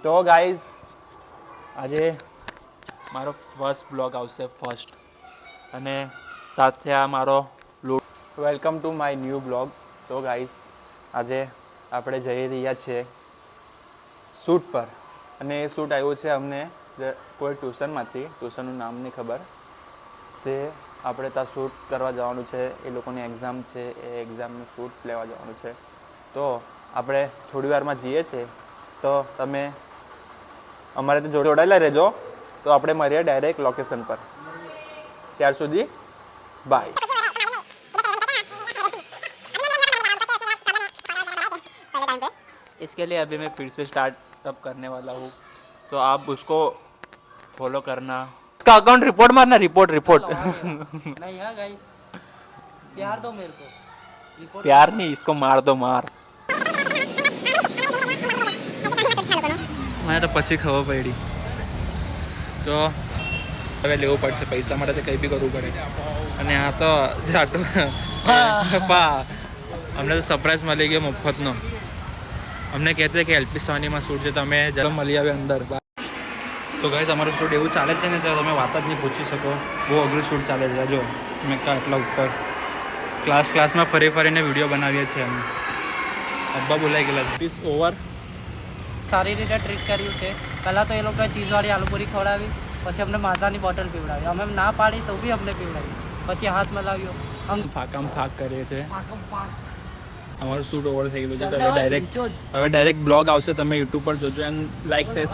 તો ગાઈઝ આજે મારો ફર્સ્ટ બ્લોગ આવશે ફર્સ્ટ, અને સાથે આ મારો welcome to my new blog. તો ગાઈઝ આજે આપણે જઈ રહ્યા છીએ શૂટ પર, અને એ શૂટ આવ્યું છે અમને કોઈ ટ્યુશનમાંથી, ટ્યુશનનું નામ નહીં ખબર, તે આપણે ત્યાં શૂટ કરવા જવાનું છે. એ લોકોની એક્ઝામ છે, એ એક્ઝામનું શૂટ લેવા જવાનું છે. તો આપણે થોડી વારમાં જઈએ છીએ, તો તમે અમારે તો જોડાયેલા રહેજો. તો આપણે મળીએ ડાયરેક્ટ લોકેશન પર. ત્યાર સુધી બાય. इसके लिए अभी मैं फिर से स्टार्टअप करने वाला हूँ, तो आप उसको फॉलो करना. इसका अकाउंट रिपोर्ट मारना, रिपोर्ट रिपोर्ट नहीं है गाइस, प्यार दो मेरे को. प्यार नहीं, इसको मार दो मार. મને તો પછી ખબર પડી. તો હવે લેવું પડશે, પૈસા માટે તો કંઈ બી કરવું પડે. અને આ તો જાટું પા અમને તો સરપ્રાઈઝ મળી ગયો મફતનો. અમને કહેते કે એલપી સોનીમાં શૂટ છે, તમે જરા મળી આવે અંદર. તો ગાઈસ અમારું શૂટ એવું ચાલે છે ને, તો તમે વાત જ નહીં પૂછી શકો. બહુ અઘરું શૂટ ચાલે છે. જો મેં આટલા ઉપર ક્લાસમાં ફરીને વિડીયો બનાવીએ છીએ અમે. અબ્બા બોલાઈ ગયેલા. Please over. સારી રીતે ટ્રીટ કર્યું છે. પહેલાં તો એ લોકોએ ચીઝવાળી આલુપુરી ખવડાવી, પછી અમને માઝાની બોટલ પીવડાવી. અમે ના પાડી તો બી અમને પીવડાવી, પછી હાથ મલાવ્યો. આમ ફાકામ ફાક કરીએ છીએ. પાકમ પાક. અમારું શૂટ ઓવર થઈ ગયેલું છે. તો હવે ડાયરેક્ટ બ્લોગ આવશે, તમે યુટ્યુબ પર જોજો. And like share.